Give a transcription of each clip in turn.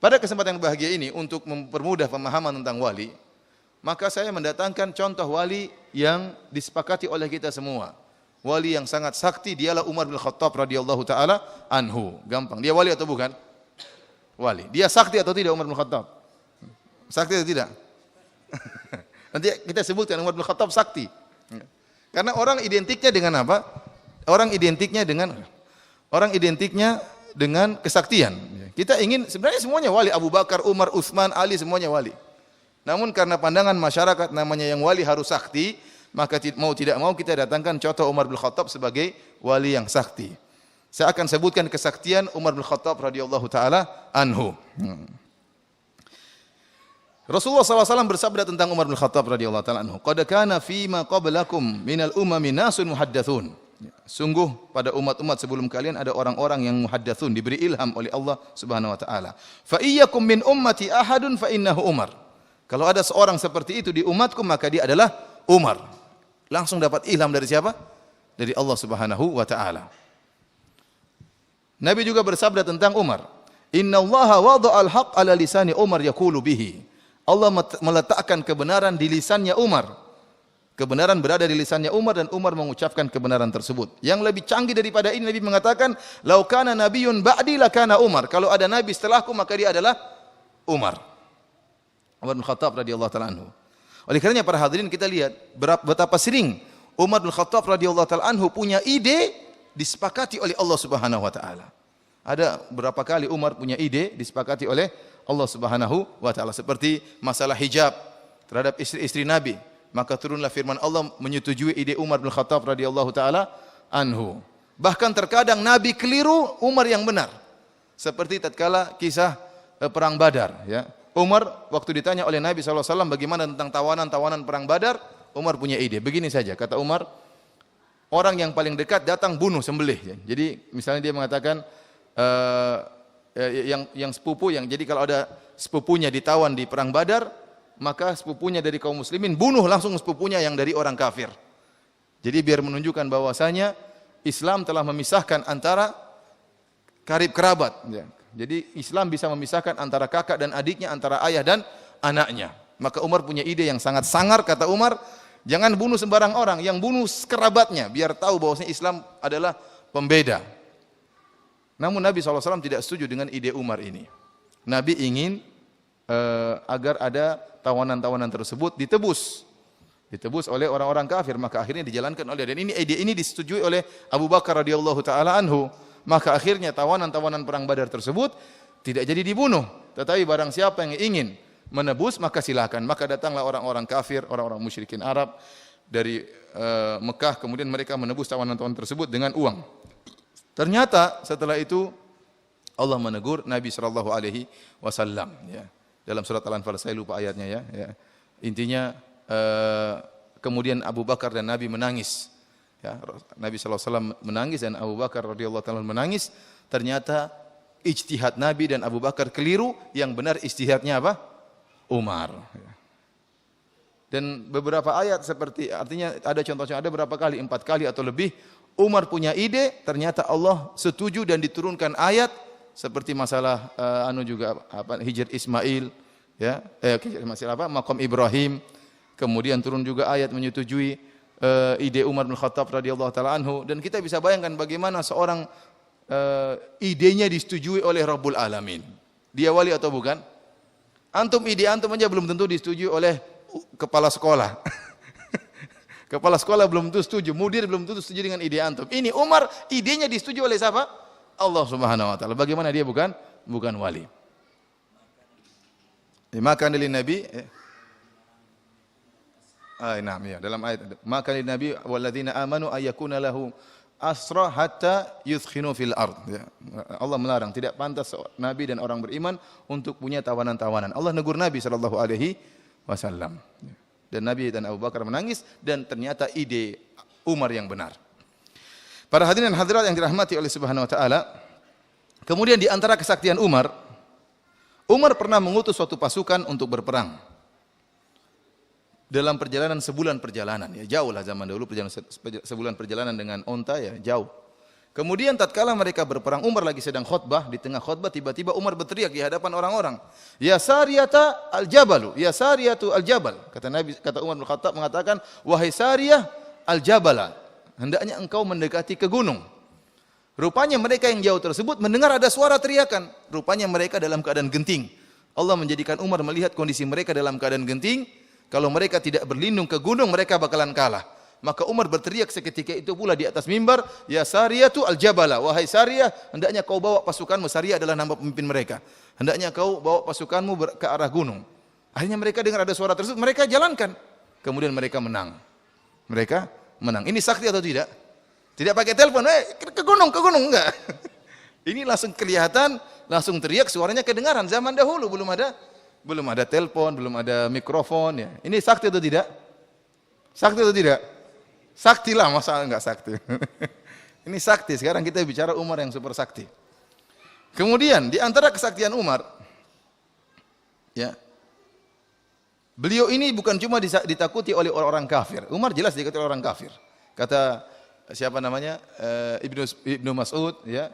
Pada kesempatan yang bahagia ini untuk mempermudah pemahaman tentang wali, maka saya mendatangkan contoh wali yang disepakati oleh kita semua. Wali yang sangat sakti dialah Umar bin Khattab radhiyallahu taala anhu. Gampang. Dia wali atau bukan? Wali. Dia sakti atau tidak Umar bin Khattab? Sakti atau tidak? Nanti kita sebutkan Umar bin Khattab sakti. Karena orang identiknya dengan apa? Orang identiknya dengan kesaktian. Kita ingin sebenarnya semuanya wali, Abu Bakar, Umar, Utsman, Ali semuanya wali. Namun karena pandangan masyarakat namanya yang wali harus sakti, maka mau tidak mau kita datangkan contoh Umar bin Khattab sebagai wali yang sakti. Saya akan sebutkan kesaktian Umar bin Khattab radhiyallahu taala anhu. Rasulullah SAW bersabda tentang Umar bin Khattab radhiyallahu taala anhu, "Qad kana fima qablakum minal umami nasun muhaddatsun." Sungguh pada umat-umat sebelum kalian ada orang-orang yang muhaddatsun, diberi ilham oleh Allah Subhanahu wa taala. Fa iyyakum min ummati ahadun fa innahu Umar. Kalau ada seorang seperti itu di umatku maka dia adalah Umar. Langsung dapat ilham dari siapa? Dari Allah Subhanahu wa taala. Nabi juga bersabda tentang Umar, "Innallaha wada'al haqq 'ala lisani Umar yaqulu bihi." Allah meletakkan kebenaran di lisannya Umar. Kebenaran berada di lisannya Umar dan Umar mengucapkan kebenaran tersebut. Yang lebih canggih daripada ini Nabi mengatakan, "Lau kana nabiyyun ba'di lakana Umar." Kalau ada nabi setelahku maka dia adalah Umar. Umar bin Khattab radhiyallahu taala anhu. Oleh karenanya para hadirin kita lihat betapa sering Umar bin Khattab radhiyallahu taala anhu punya ide disepakati oleh Allah Subhanahu wa taala. Ada berapa kali Umar punya ide disepakati oleh Allah Subhanahu wa taala seperti masalah hijab terhadap istri-istri Nabi. Maka turunlah firman Allah menyetujui ide Umar bin Khattab radhiyallahu taala anhu. Bahkan terkadang Nabi keliru, Umar yang benar. Seperti tatkala kisah perang Badar, ya. Umar waktu ditanya oleh Nabi SAW bagaimana tentang tawanan-tawanan perang Badar, Umar punya ide. Begini saja kata Umar, orang yang paling dekat datang bunuh sembelih. Jadi misalnya dia mengatakan yang sepupu jadi kalau ada sepupunya ditawan di perang Badar, maka sepupunya dari kaum muslimin bunuh langsung sepupunya yang dari orang kafir. Jadi biar menunjukkan bahwasanya Islam telah memisahkan antara karib kerabat. Jadi Islam bisa memisahkan antara kakak dan adiknya, antara ayah dan anaknya. Maka Umar punya ide yang sangat sangar, kata Umar, jangan bunuh sembarang orang, yang bunuh kerabatnya, biar tahu bahwasanya Islam adalah pembeda. Namun Nabi SAW tidak setuju dengan ide Umar ini. Nabi ingin agar ada tawanan-tawanan tersebut ditebus oleh orang-orang kafir, maka akhirnya dijalankan oleh, dan ini ide ini disetujui oleh Abu Bakar radhiyallahu taala anhu. Maka akhirnya tawanan-tawanan perang Badar tersebut tidak jadi dibunuh, tetapi barang siapa yang ingin menebus maka silakan. Maka datanglah orang-orang kafir, orang-orang musyrikin Arab dari Mekah, kemudian mereka menebus tawanan-tawanan tersebut dengan uang. Ternyata setelah itu Allah menegur Nabi sallallahu alaihi wasallam, ya. Dalam surat Al-Anfal, saya lupa ayatnya, ya. Intinya kemudian Abu Bakar dan Nabi menangis. Ya, Nabi SAW menangis dan Abu Bakar radhiyallahu taala menangis. Ternyata ijtihad Nabi dan Abu Bakar keliru, yang benar ijtihadnya apa? Umar. Dan beberapa ayat seperti, artinya ada contohnya, ada berapa kali, 4 kali atau lebih Umar punya ide, ternyata Allah setuju dan diturunkan ayat seperti masalah Hijr Ismail, ya, Maqam Ibrahim. Kemudian turun juga ayat menyetujui ide Umar bin Khattab radhiyallahu taala anhu, dan kita bisa bayangkan bagaimana seorang idenya disetujui oleh Rabbul Alamin. Dia wali atau bukan? Ide antum aja belum tentu disetujui oleh kepala sekolah. Kepala sekolah belum tentu setuju, mudir belum tentu setuju dengan ide antum. Ini Umar, idenya disetujui oleh siapa? Allah Subhanahu wa taala. Bagaimana dia bukan wali? Maka dari Nabi, dalam ayat, maka dari Nabi walladzina amanu ayyakuna lahu asra hatta yudkhinu fil ard. Allah melarang, tidak pantas Nabi dan orang beriman untuk punya tawanan-tawanan. Allah negur Nabi sallallahu alaihi wasallam. Dan Nabi dan Abu Bakar menangis, dan ternyata ide Umar yang benar. Para hadirin dan hadirat yang dirahmati oleh Subhanahu wa taala, kemudian di antara kesaktian Umar pernah mengutus suatu pasukan untuk berperang. Dalam perjalanan sebulan perjalanan, ya jauh lah zaman dulu, sebulan perjalanan dengan onta, ya jauh. Kemudian tatkala mereka berperang, Umar lagi sedang khutbah, di tengah khutbah tiba-tiba Umar berteriak di hadapan orang-orang, "Ya Sariyata al-Jabalu, ya Sariyatu al-Jabal." Kata Umar bin Khattab mengatakan, "Wahai Sariyah al-Jabala, hendaknya engkau mendekati ke gunung." Rupanya mereka yang jauh tersebut mendengar ada suara teriakan. Rupanya mereka dalam keadaan genting. Allah menjadikan Umar melihat kondisi mereka dalam keadaan genting. Kalau mereka tidak berlindung ke gunung, mereka bakalan kalah. Maka Umar berteriak seketika itu pula di atas mimbar, "Ya Sariyatu al-Jabala, wahai Sariyah, hendaknya kau bawa pasukanmu." Sariyah adalah nama pemimpin mereka. "Hendaknya kau bawa pasukanmu ke arah gunung." Akhirnya mereka dengar ada suara tersebut, mereka jalankan. Kemudian mereka menang. Mereka menang. Ini sakti atau tidak? Tidak pakai telepon, ke gunung, enggak. Ini langsung kelihatan, langsung teriak, suaranya kedengaran. Zaman dahulu belum ada telepon, belum ada mikrofon ya. Ini sakti atau tidak? Sakti atau tidak? Sakti lah, masa enggak sakti. Ini sakti. Sekarang kita bicara Umar yang super sakti. Kemudian di antara kesaktian Umar, ya, beliau ini bukan cuma ditakuti oleh orang kafir. Umar jelas ditakuti oleh orang kafir. Kata siapa namanya, Ibnu Mas'ud, ya,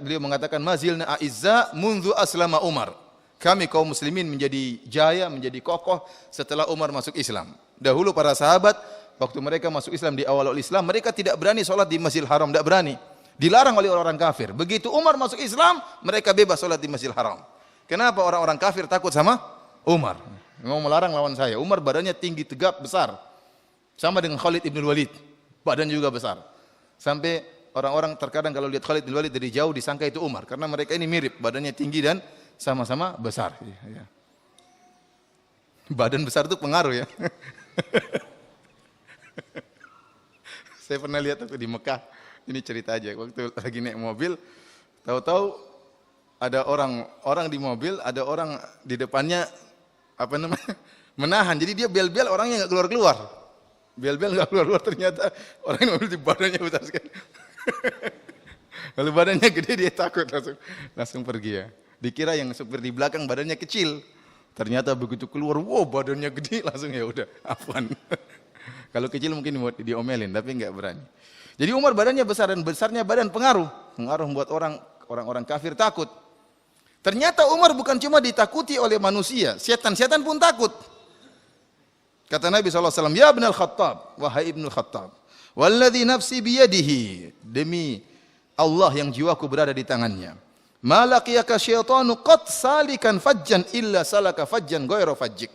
beliau mengatakan, "Mazilna a'izza mundu aslama Umar." Kami kaum muslimin menjadi jaya, menjadi kokoh setelah Umar masuk Islam. Dahulu para sahabat waktu mereka masuk Islam di awal Islam, mereka tidak berani sholat di Masjidil Haram, tidak berani. Dilarang oleh orang kafir. Begitu Umar masuk Islam, mereka bebas sholat di Masjidil Haram. Kenapa orang-orang kafir takut sama Umar? Mau melarang lawan saya. Umar badannya tinggi, tegap, besar. Sama dengan Khalid ibn Walid. Badan juga besar. Sampai orang-orang terkadang kalau lihat Khalid bin Walid dari jauh disangka itu Umar. Karena mereka ini mirip, badannya tinggi dan sama-sama besar. Badan besar itu pengaruh ya. Saya pernah lihat aku di Mekah, ini cerita aja, waktu lagi naik mobil, tahu-tahu ada orang di mobil, ada orang di depannya menahan, jadi dia bel-bel, orangnya nggak keluar-keluar, bel-bel nggak keluar-keluar, ternyata orang di mobil di badannya besar sekali. Kalau badannya gede dia takut, langsung pergi ya. Dikira yang supir di belakang badannya kecil, ternyata begitu keluar, wow badannya gede, langsung ya udah, afwan. Kalau kecil mungkin diomelin, tapi enggak berani. Jadi Umar badannya besar, dan besarnya badan pengaruh membuat orang-orang kafir takut. Ternyata Umar bukan cuma ditakuti oleh manusia, setan-setan pun takut. Kata Nabi SAW, "Ya Ibn al-Khattab, wahai Ibn al-Khattab, walladhi nafsi biyadihi, demi Allah yang jiwaku berada di tangannya, ma laqiyaka syaitanu qad salikan fajjan illa salaka fajjan ghayra fajjik."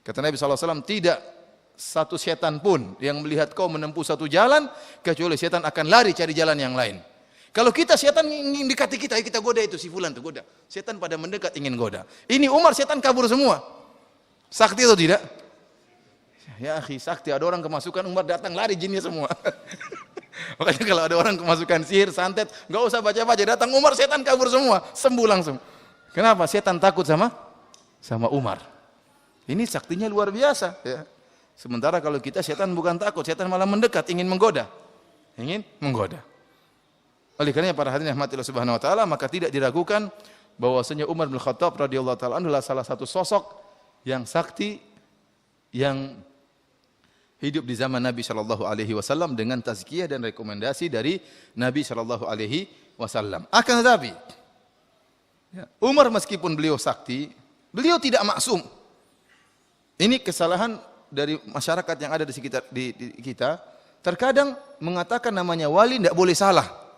Kata Nabi SAW, tidak satu setan pun yang melihat kau menempuh satu jalan, kecuali setan akan lari cari jalan yang lain. Kalau kita, setan ingin dekati kita, kita goda itu, si fulan itu goda. Setan pada mendekat ingin goda. Ini Umar, setan kabur semua. Sakti atau tidak? Ya akhi, sakti. Ada orang kemasukan, Umar datang lari jinnya semua. Makanya kalau ada orang kemasukan sihir, santet, nggak usah baca-baca, datang Umar, setan kabur semua, sembuh langsung. Kenapa? Setan takut sama Umar. Ini saktinya luar biasa. Ya. Sementara kalau kita, setan bukan takut, setan malah mendekat, ingin menggoda. Oleh karena para hadirin rahmatillah subhanahu wa ta'ala, maka tidak diragukan bahwasanya Umar bin Khattab radhiyallahu ta'ala adalah salah satu sosok yang sakti, yang hidup di zaman Nabi sallallahu alaihi wasallam dengan tazkiyah dan rekomendasi dari Nabi sallallahu alaihi wasallam. Akan tetapi, Umar meskipun beliau sakti, beliau tidak maksum. Ini kesalahan dari masyarakat yang ada di sekitar kita, terkadang mengatakan namanya wali tidak boleh salah.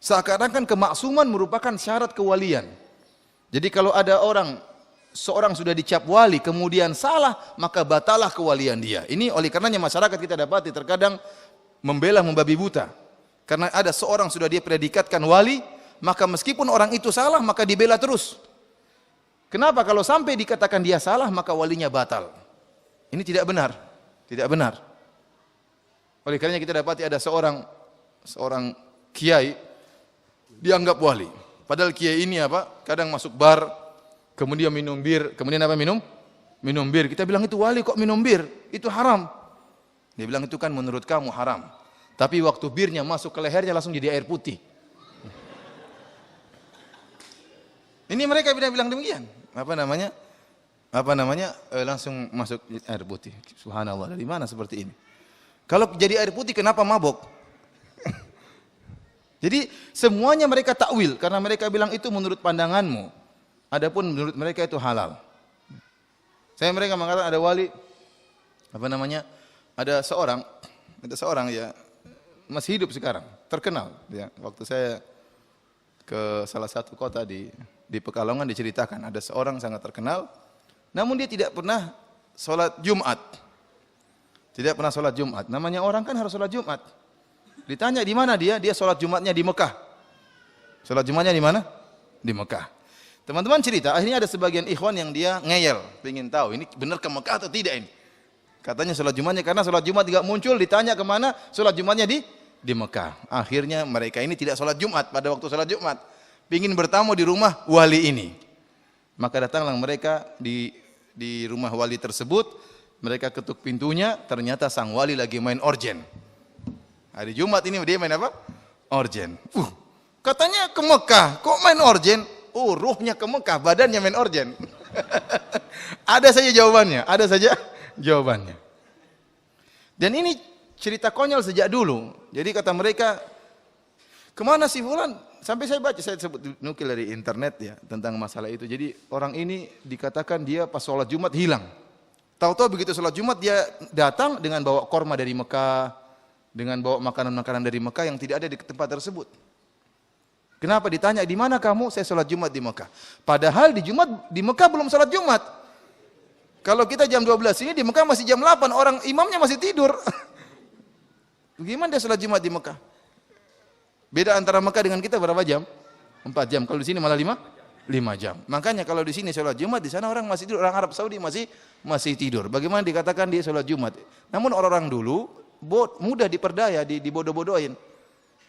Seakan-akan kemaksuman merupakan syarat kewalian. Jadi kalau ada seorang sudah dicap wali kemudian salah, maka batalah kewalian dia. Ini oleh karenanya masyarakat kita dapati terkadang membela membabi buta. Karena ada seorang sudah dia predikatkan wali, maka meskipun orang itu salah maka dibela terus. Kenapa? Kalau sampai dikatakan dia salah maka walinya batal. Ini tidak benar, tidak benar. Oleh karenanya kita dapati ada seorang kiai dianggap wali. Padahal kiai ini kadang masuk bar, kemudian minum bir, kemudian minum bir. Kita bilang itu wali kok minum bir, itu haram. Dia bilang itu kan menurut kamu haram. Tapi waktu birnya masuk ke lehernya langsung jadi air putih. Ini mereka bilang demikian. Langsung masuk air putih. Subhanallah, dari mana seperti ini? Kalau jadi air putih kenapa mabok? Jadi semuanya mereka takwil karena mereka bilang itu menurut pandanganmu. Adapun menurut mereka itu halal. Mereka mengatakan ada wali apa namanya? Ada seorang ya masih hidup sekarang, terkenal ya. Waktu saya ke salah satu kota di Pekalongan diceritakan ada seorang sangat terkenal, namun dia tidak pernah sholat Jumat. Tidak pernah sholat Jumat. Namanya orang kan harus sholat Jumat. Ditanya di mana dia? Dia sholat Jumatnya di Mekah. Sholat Jumatnya di mana? Di Mekah. Teman-teman cerita, akhirnya ada sebagian ikhwan yang dia ngeyel, ingin tahu ini benar ke Mekah atau tidak ini. Katanya sholat Jumatnya, karena sholat Jumat tidak muncul, ditanya kemana, sholat Jumatnya di Mekah. Akhirnya mereka ini tidak sholat Jumat pada waktu sholat Jumat. Ingin bertamu di rumah wali ini. Maka datanglah mereka di rumah wali tersebut, mereka ketuk pintunya, ternyata sang wali lagi main orgen. Hari Jumat ini dia main apa? Orgen. Katanya ke Mekah, kok main orgen? Oh, ruhnya ke Mekah, badannya main orgen. Ada saja jawabannya. Dan ini cerita konyol sejak dulu. Jadi kata mereka, kemana si fulan? Sampai saya sebut nukil dari internet ya tentang masalah itu. Jadi orang ini dikatakan dia pas sholat Jumat hilang. Tahu-tahu begitu sholat Jumat dia datang dengan bawa korma dari Mekah, dengan bawa makanan-makanan dari Mekah yang tidak ada di tempat tersebut. Kenapa ditanya, di mana kamu? Saya sholat Jumat di Mekah. Padahal di Mekah belum sholat Jumat. Kalau kita jam 12 ini di Mekah masih jam 8, orang imamnya masih tidur. Bagaimana dia sholat Jumat di Mekah? Beda antara Mekah dengan kita berapa jam? 4 jam. Kalau di sini malah 5 jam. Makanya kalau di sini sholat Jumat, di sana orang masih tidur. Orang Arab Saudi masih tidur. Bagaimana dikatakan dia sholat Jumat? Namun orang dulu mudah diperdaya, dibodoh-bodohin.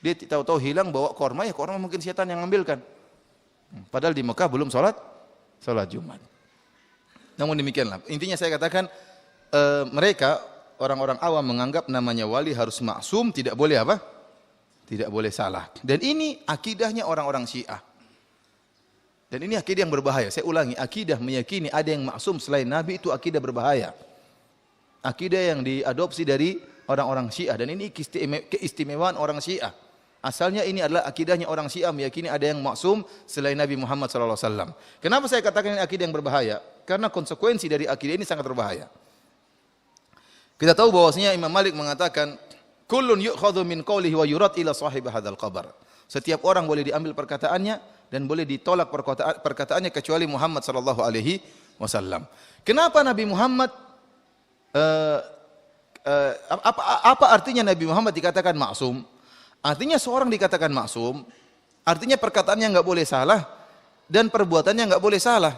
Dia tahu-tahu hilang bawa korma, ya korma mungkin setan yang ngambilkan. Padahal di Mekah belum sholat Jumat. Namun demikianlah. Intinya saya katakan mereka orang-orang awam menganggap namanya wali harus maksum, tidak boleh apa? Tidak boleh salah. Dan ini akidahnya orang-orang Syiah. Dan ini akidah yang berbahaya. Saya ulangi, akidah meyakini ada yang maksum selain Nabi itu akidah berbahaya. Akidah yang diadopsi dari orang-orang Syiah dan ini keistimewaan orang Syiah. Asalnya ini adalah akidahnya orang Syiah meyakini ada yang maksum selain Nabi Muhammad SAW. Kenapa saya katakan ini akidah yang berbahaya? Karena konsekuensi dari akidah ini sangat berbahaya. Kita tahu bahwasanya Imam Malik mengatakan, kullun yu'khadhu min qawlihi wa yurad ila sahib hadzal qabr. Setiap orang boleh diambil perkataannya dan boleh ditolak perkataannya kecuali Muhammad SAW. Kenapa Nabi Muhammad apa artinya Nabi Muhammad dikatakan maksum? Artinya seorang dikatakan maksum, artinya perkataannya enggak boleh salah dan perbuatannya enggak boleh salah.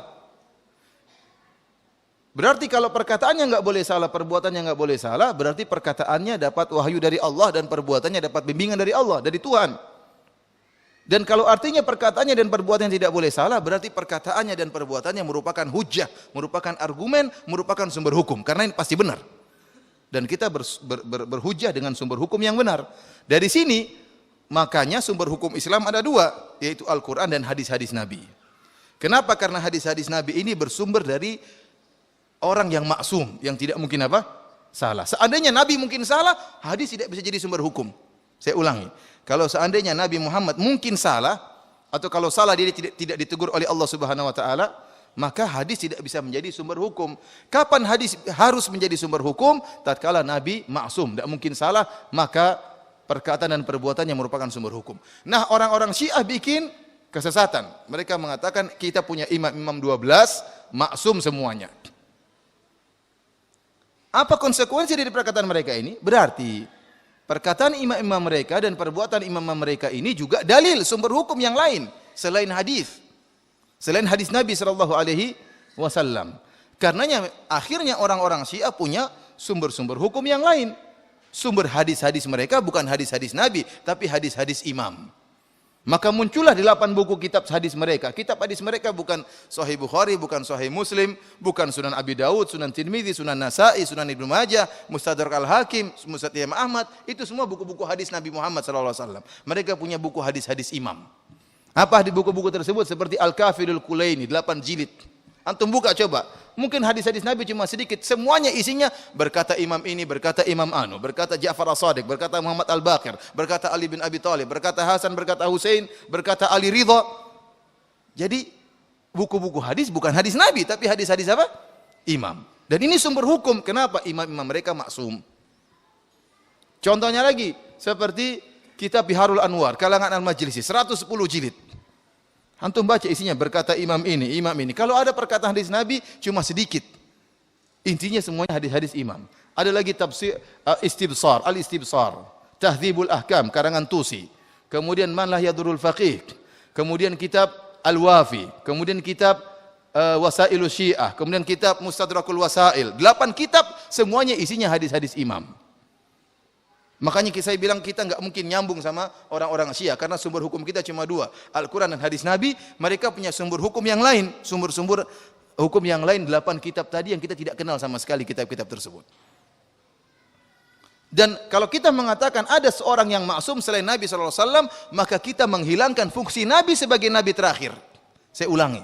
Berarti kalau perkataannya enggak boleh salah, perbuatannya enggak boleh salah, berarti perkataannya dapat wahyu dari Allah dan perbuatannya dapat bimbingan dari Allah, dari Tuhan. Dan kalau artinya perkataannya dan perbuatannya tidak boleh salah, berarti perkataannya dan perbuatannya merupakan hujjah, merupakan argumen, merupakan sumber hukum. Karena ini pasti benar. Dan kita berhujjah dengan sumber hukum yang benar. Dari sini, makanya sumber hukum Islam ada dua, yaitu Al-Quran dan hadis-hadis Nabi. Kenapa? Karena hadis-hadis Nabi ini bersumber dari orang yang maksum, yang tidak mungkin apa? Salah. Seandainya Nabi mungkin salah, hadis tidak bisa jadi sumber hukum. Saya ulangi, kalau seandainya Nabi Muhammad mungkin salah, atau kalau salah dia tidak ditegur oleh Allah Subhanahu Wa Taala, maka hadis tidak bisa menjadi sumber hukum. Kapan hadis harus menjadi sumber hukum? Tatkala Nabi maksum, tidak mungkin salah, maka perkataan dan perbuatannya merupakan sumber hukum. Nah, orang-orang Syiah bikin kesesatan. Mereka mengatakan kita punya imam 12, maksum semuanya. Apa konsekuensi dari perkataan mereka ini? Berarti perkataan imam-imam mereka dan perbuatan imam mereka ini juga dalil sumber hukum yang lain selain hadis. Selain hadis Nabi SAW. Karenanya akhirnya orang-orang Syiah punya sumber-sumber hukum yang lain. Sumber hadis-hadis mereka bukan hadis-hadis Nabi, tapi hadis-hadis imam. Maka muncullah 8 buku kitab hadis mereka. Kitab hadis mereka bukan Sahih Bukhari, bukan Sahih Muslim, bukan Sunan Abi Daud, Sunan Tirmidzi, Sunan Nasa'i, Sunan Ibnu Majah, Mustadrak Al-Hakim, Musnad Imam Ahmad. Itu semua buku-buku hadis Nabi Muhammad SAW. Mereka punya buku hadis-hadis imam. Apa di buku-buku tersebut? Seperti Al-Kafirul Kulaini, 8 jilid. Antum buka coba. Mungkin hadis-hadis Nabi cuma sedikit, semuanya isinya berkata imam ini, berkata imam anu, berkata Ja'far as-Sadiq, berkata Muhammad al-Baqir, berkata Ali bin Abi Thalib, berkata Hasan, berkata Husain, berkata Ali Ridha. Jadi buku-buku hadis bukan hadis Nabi, tapi hadis-hadis apa? Imam. Dan ini sumber hukum. Kenapa? Imam-imam mereka maksum. Contohnya lagi, seperti kitab Biharul Anwar, kalangan Al-Majlisi, 110 jilid. Antum baca isinya, berkata imam ini, imam ini. Kalau ada perkataan hadis Nabi, cuma sedikit. Intinya semuanya hadis-hadis imam. Ada lagi tafsir Istibsar, Al-Istibsar, Tahdzibul Ahkam, karangan Tusi. Kemudian Man La Yadurul Faqih. Kemudian kitab Al-Wafi. Kemudian kitab Wasailus Syiah. Kemudian kitab Mustadrakul Wasail. 8 kitab, semuanya isinya hadis-hadis imam. Makanya saya bilang kita enggak mungkin nyambung sama orang-orang Syiah karena sumber hukum kita cuma 2, Al-Quran dan hadis Nabi. Mereka punya sumber hukum yang lain, sumber-sumber hukum yang lain 8 kitab tadi yang kita tidak kenal sama sekali kitab-kitab tersebut. Dan kalau kita mengatakan ada seorang yang maksum selain Nabi SAW, maka kita menghilangkan fungsi Nabi sebagai Nabi terakhir. Saya ulangi,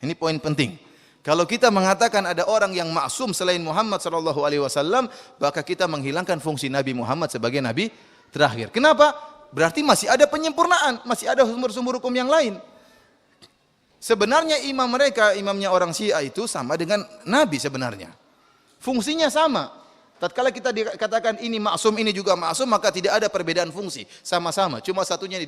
ini poin penting. Kalau kita mengatakan ada orang yang maksum selain Muhammad SAW, maka kita menghilangkan fungsi Nabi Muhammad sebagai Nabi terakhir. Kenapa? Berarti masih ada penyempurnaan, masih ada sumber-sumber hukum yang lain. Sebenarnya imam mereka, imamnya orang Syiah itu sama dengan Nabi sebenarnya. Fungsinya sama. Tatkala kita dikatakan ini maksum, ini juga maksum, maka tidak ada perbedaan fungsi. Sama-sama, cuma satunya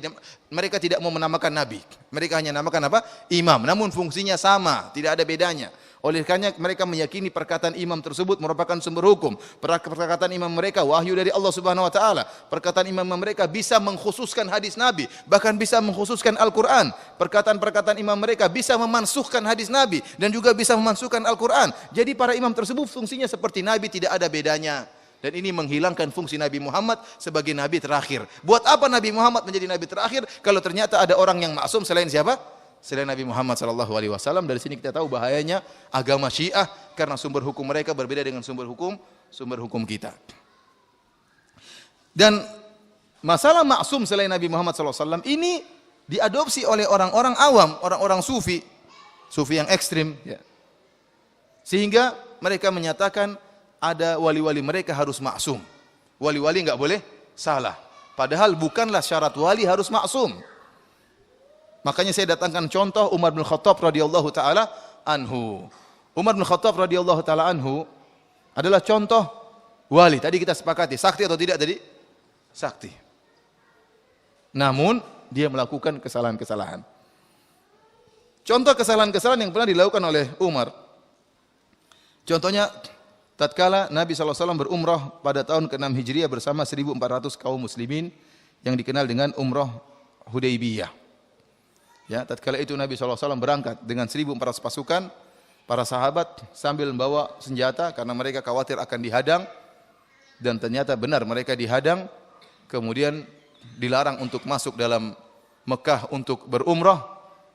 mereka tidak mau menamakan Nabi. Mereka hanya namakan apa? Imam. Namun fungsinya sama, tidak ada bedanya. Oleh karena mereka meyakini perkataan imam tersebut merupakan sumber hukum. Perkataan imam mereka wahyu dari Allah Subhanahu wa taala. Perkataan imam mereka bisa mengkhususkan hadis Nabi, bahkan bisa mengkhususkan Al-Qur'an. Perkataan-perkataan imam mereka bisa memansuhkan hadis Nabi dan juga bisa memansuhkan Al-Qur'an. Jadi para imam tersebut fungsinya seperti Nabi, tidak ada bedanya. Dan ini menghilangkan fungsi Nabi Muhammad sebagai Nabi terakhir. Buat apa Nabi Muhammad menjadi Nabi terakhir kalau ternyata ada orang yang maksum selain siapa? Selain Nabi Muhammad SAW. Dari sini kita tahu bahayanya agama Syiah karena sumber hukum mereka berbeda dengan sumber hukum kita. Dan masalah maksum selain Nabi Muhammad SAW ini diadopsi oleh orang-orang awam, orang-orang sufi yang ekstrim. Ya. Sehingga mereka menyatakan ada wali-wali mereka harus maksum. Wali-wali enggak boleh salah. Padahal bukanlah syarat wali harus maksum. Makanya saya datangkan contoh Umar bin Khattab radhiyallahu taala anhu. Umar bin Khattab radhiyallahu taala anhu adalah contoh wali. Tadi kita sepakati, sakti atau tidak tadi? Sakti. Namun dia melakukan kesalahan-kesalahan. Contoh kesalahan-kesalahan yang pernah dilakukan oleh Umar. Contohnya tatkala Nabi SAW berumrah pada tahun ke-6 Hijriah bersama 1.400 kaum muslimin yang dikenal dengan umrah Hudaybiyah. Ya, tatkala itu Nabi SAW berangkat dengan 1.400 pasukan, para sahabat sambil membawa senjata karena mereka khawatir akan dihadang, dan ternyata benar mereka dihadang, kemudian dilarang untuk masuk dalam Mekah untuk berumrah,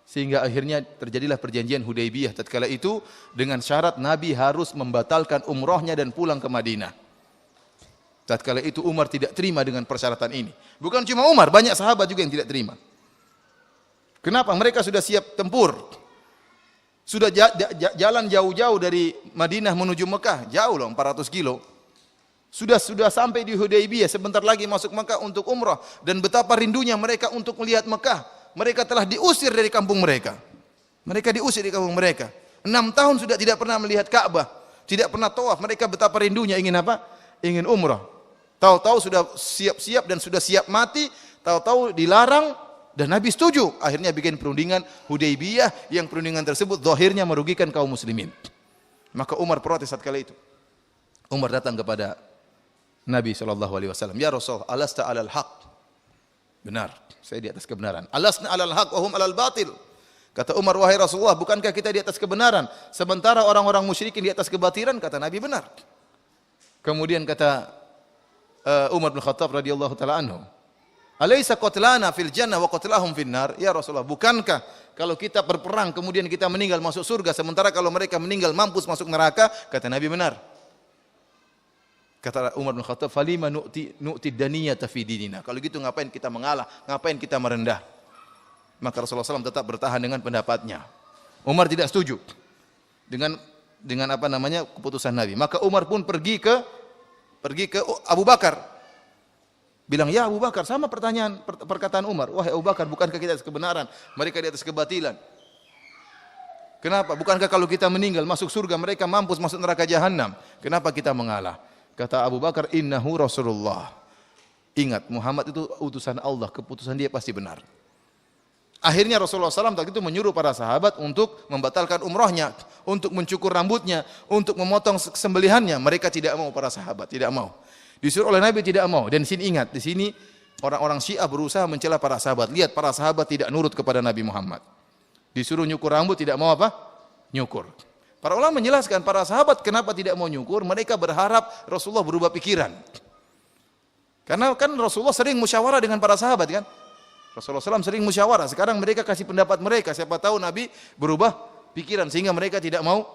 sehingga akhirnya terjadilah perjanjian Hudaybiyah tatkala itu dengan syarat Nabi harus membatalkan umrahnya dan pulang ke Madinah. Tatkala itu Umar tidak terima dengan persyaratan ini. Bukan cuma Umar, banyak sahabat juga yang tidak terima. Kenapa? Mereka sudah siap tempur. Sudah jalan jauh-jauh dari Madinah menuju Mekah, jauh loh 400 kilo. Sudah sampai di Hudaybiyah, sebentar lagi masuk Mekah untuk umrah, dan betapa rindunya mereka untuk melihat Mekah. Mereka telah diusir dari kampung mereka. Mereka diusir dari kampung mereka. 6 tahun sudah tidak pernah melihat Ka'bah, tidak pernah tawaf. Mereka betapa rindunya ingin apa? Ingin umrah. Tahu-tahu sudah siap-siap dan sudah siap mati, tahu-tahu dilarang. Dan Nabi setuju, akhirnya bikin perundingan Hudaybiyah yang perundingan tersebut zahirnya merugikan kaum muslimin. Maka Umar protes saat kala itu. Umar datang kepada Nabi SAW. Ya Rasul, alasta alal haq. Benar, saya di atas kebenaran. Alasna alal haq wa hum alal batil. Kata Umar, wahai Rasulullah, bukankah kita di atas kebenaran? Sementara orang-orang musyrikin di atas kebatilan, kata Nabi benar. Kemudian kata Umar bin Khattab radhiyallahu taala anhu, Alaysa qatlana fil jannah wa qatlahum fin nar? Ya Rasulullah, bukankah kalau kita berperang kemudian kita meninggal masuk surga, sementara kalau mereka meninggal mampus masuk neraka? Kata Nabi benar. Kata Umar bin Khattab, falima nu'ti daniyata fi dinina. Kalau gitu ngapain kita mengalah, ngapain kita merendah? Maka Rasulullah SAW tetap bertahan dengan pendapatnya. Umar tidak setuju dengan dengan apa namanya keputusan Nabi. Maka Umar pun pergi ke Abu Bakar. Bilang, "Ya Abu Bakar," sama perkataan Umar, "Wahai Abu Bakar, bukankah kita di atas kebenaran, mereka di atas kebatilan? Kenapa? Bukankah kalau kita meninggal masuk surga, mereka mampus masuk neraka jahanam? Kenapa kita mengalah?" Kata Abu Bakar, "Innahu Rasulullah." Ingat, Muhammad itu utusan Allah, keputusan dia pasti benar. Akhirnya Rasulullah SAW waktu itu menyuruh para sahabat untuk membatalkan umrahnya, untuk mencukur rambutnya, untuk memotong sembelihannya. Mereka tidak mau, para sahabat tidak mau. Disuruh oleh Nabi tidak mau. Dan sini ingat, di sini orang-orang Syiah berusaha mencela para sahabat. Lihat, para sahabat tidak nurut kepada Nabi Muhammad. Disuruh nyukur rambut tidak mau apa? Nyukur. Para ulama menjelaskan para sahabat kenapa tidak mau nyukur. Mereka berharap Rasulullah berubah pikiran. Karena kan Rasulullah sering musyawarah dengan para sahabat kan. Rasulullah SAW sering musyawarah. Sekarang mereka kasih pendapat mereka. Siapa tahu Nabi berubah pikiran sehingga mereka tidak mau.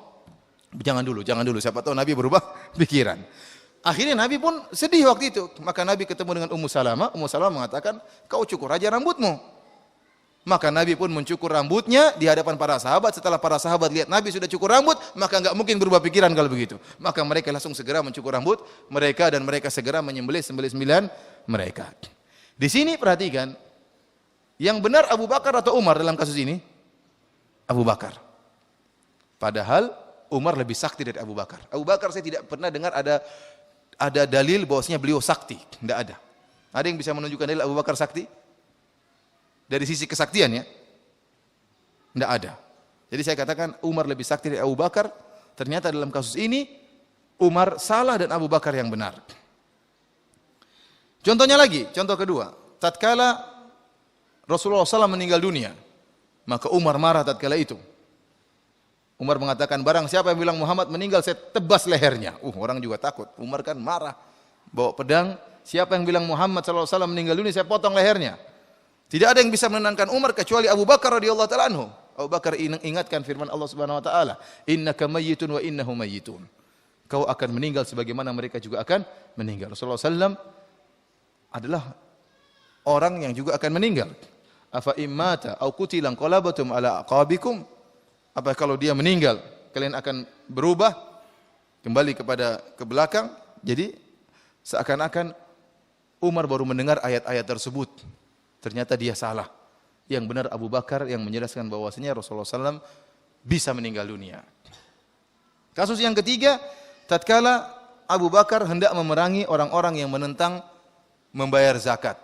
Jangan dulu. Siapa tahu Nabi berubah pikiran. Akhirnya Nabi pun sedih waktu itu. Maka Nabi ketemu dengan Ummu Salamah. Ummu Salamah mengatakan, "Kau cukur aja rambutmu." Maka Nabi pun mencukur rambutnya di hadapan para sahabat. Setelah para sahabat lihat Nabi sudah cukur rambut, maka enggak mungkin berubah pikiran kalau begitu. Maka mereka langsung segera mencukur rambut mereka dan mereka segera menyembelih sembelih-sembelihan mereka. Di sini perhatikan, yang benar Abu Bakar atau Umar dalam kasus ini? Abu Bakar. Padahal Umar lebih sakti dari Abu Bakar. Abu Bakar saya tidak pernah dengar ada dalil bahwasanya beliau sakti, tidak ada. Ada yang bisa menunjukkan dalil Abu Bakar sakti? Dari sisi kesaktian ya, tidak ada. Jadi saya katakan Umar lebih sakti dari Abu Bakar. Ternyata dalam kasus ini Umar salah dan Abu Bakar yang benar. Contohnya lagi, contoh kedua. Tatkala Rasulullah SAW meninggal dunia, maka Umar marah tatkala itu. Umar mengatakan, "Barang siapa yang bilang Muhammad meninggal, saya tebas lehernya." Orang juga takut. Umar kan marah, bawa pedang. Siapa yang bilang Muhammad SAW meninggal dunia, saya potong lehernya. Tidak ada yang bisa menenangkan Umar kecuali Abu Bakar radhiyallahu taala anhu. Abu Bakar ingatkan firman Allah Subhanahu wa taala, "Innaka mayyitun wa innahum mayyitun." Kau akan meninggal sebagaimana mereka juga akan meninggal. Rasulullah SAW adalah orang yang juga akan meninggal. Afa immata au qutilan qalabatum ala aqabikum? Apa kalau dia meninggal kalian akan berubah kembali ke belakang? Jadi seakan-akan Umar baru mendengar ayat-ayat tersebut. Ternyata dia salah. Yang benar Abu Bakar yang menjelaskan bahwasanya Rasulullah SAW bisa meninggal dunia. Kasus yang ketiga, tatkala Abu Bakar hendak memerangi orang-orang yang menentang membayar zakat.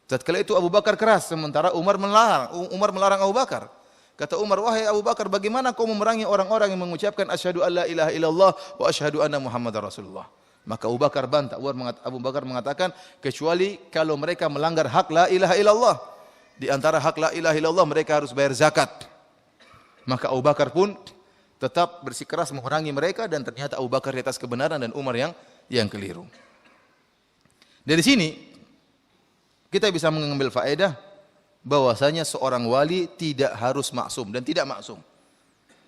Tatkala itu Abu Bakar keras, sementara Umar melarang Abu Bakar. Kata Umar, "Wahai Abu Bakar, bagaimana kau memerangi orang-orang yang mengucapkan asyhadu alla ilaha illallah wa asyhadu anna Muhammadar Rasulullah?" Maka Abu Bakar bantah. Abu Bakar mengatakan, kecuali kalau mereka melanggar hak la ilaha illallah. Di antara hak la ilaha illallah mereka harus bayar zakat. Maka Abu Bakar pun tetap bersikeras memerangi mereka dan ternyata Abu Bakar di atas kebenaran dan Umar yang keliru. Dari sini kita bisa mengambil faedah bahwasanya seorang wali tidak harus maksum dan tidak maksum.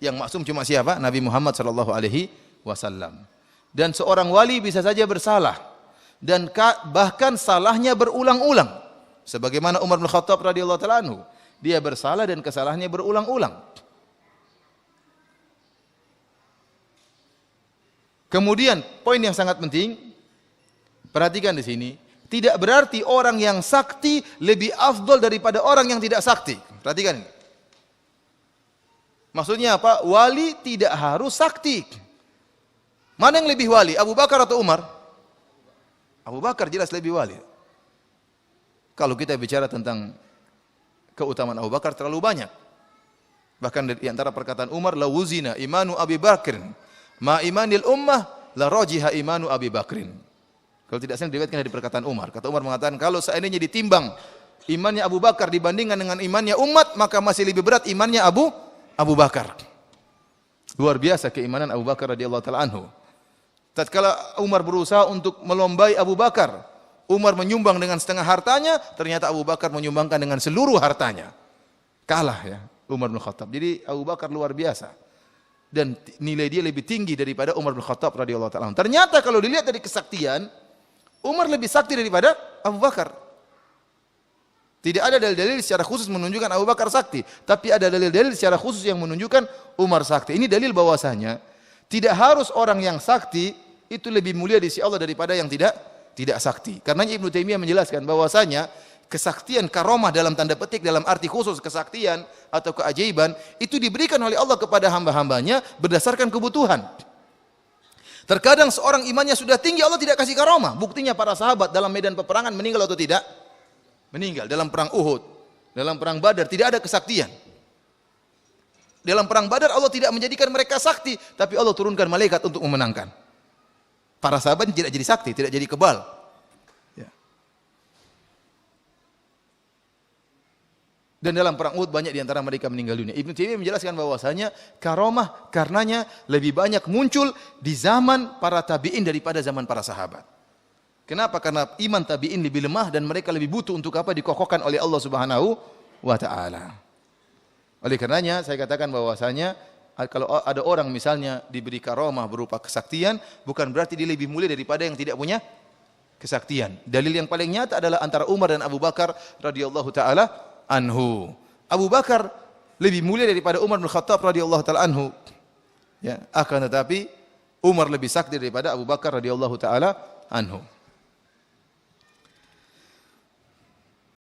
Yang maksum cuma siapa? Nabi Muhammad sallallahu alaihi wasallam. Dan seorang wali bisa saja bersalah dan bahkan salahnya berulang-ulang. Sebagaimana Umar bin Khattab radhiyallahu taala anhu, dia bersalah dan kesalahannya berulang-ulang. Kemudian poin yang sangat penting, perhatikan di sini, tidak berarti orang yang sakti lebih afdol daripada orang yang tidak sakti. Perhatikan ini. Maksudnya apa? Wali tidak harus sakti. Mana yang lebih wali, Abu Bakar atau Umar? Abu Bakar jelas lebih wali. Kalau kita bicara tentang keutamaan Abu Bakar terlalu banyak. Bahkan di antara perkataan Umar, "La wuzina imanu Abi Bakrin ma imanil ummah la rajiha imanu Abi Bakrin." Kalau tidak salah diriwayatkan dari perkataan Umar. Kata Umar mengatakan, kalau seandainya ditimbang imannya Abu Bakar dibandingkan dengan imannya umat, maka masih lebih berat imannya Abu Bakar. Luar biasa keimanan Abu Bakar radhiyallahu taala anhu. Tatkala Umar berusaha untuk melombai Abu Bakar, Umar menyumbang dengan setengah hartanya, ternyata Abu Bakar menyumbangkan dengan seluruh hartanya. Kalah ya Umar bin Khattab. Jadi Abu Bakar luar biasa. Dan nilai dia lebih tinggi daripada Umar bin Khattab radhiyallahu taala. Ternyata kalau dilihat dari kesaktian, Umar lebih sakti daripada Abu Bakar. Tidak ada dalil-dalil secara khusus menunjukkan Abu Bakar sakti, tapi ada dalil-dalil secara khusus yang menunjukkan Umar sakti. Ini dalil bahwasanya Tidak harus orang yang sakti itu lebih mulia di sisi Allah daripada yang tidak sakti. Karena Ibnu Taimiyah menjelaskan bahwasanya kesaktian karomah dalam tanda petik dalam arti khusus kesaktian atau keajaiban itu diberikan oleh Allah kepada hamba-hambanya berdasarkan kebutuhan. Terkadang seorang imannya sudah tinggi Allah tidak kasih karomah. Buktinya para sahabat dalam medan peperangan meninggal atau tidak? Meninggal. Dalam perang Uhud, dalam perang Badar tidak ada kesaktian. Dalam perang Badar Allah tidak menjadikan mereka sakti, tapi Allah turunkan malaikat untuk memenangkan. Para sahabat tidak jadi sakti, tidak jadi kebal. Ya. Dan dalam perang Uhud banyak di antara mereka meninggal dunia. Ibnu Taimiyah menjelaskan bahwasanya karomah karenanya lebih banyak muncul di zaman para tabi'in daripada zaman para sahabat. Kenapa? Karena iman tabi'in lebih lemah dan mereka lebih butuh untuk apa? Dikokohkan oleh Allah Subhanahu wa taala. Oleh karenanya saya katakan bahwasanya kalau ada orang misalnya diberi karomah berupa kesaktian, bukan berarti dia lebih mulia daripada yang tidak punya kesaktian. Dalil yang paling nyata adalah antara Umar dan Abu Bakar radhiyallahu taala anhu. Abu Bakar lebih mulia daripada Umar bin Khattab radhiyallahu taala anhu. Ya, akan tetapi Umar lebih sakti daripada Abu Bakar radhiyallahu taala anhu.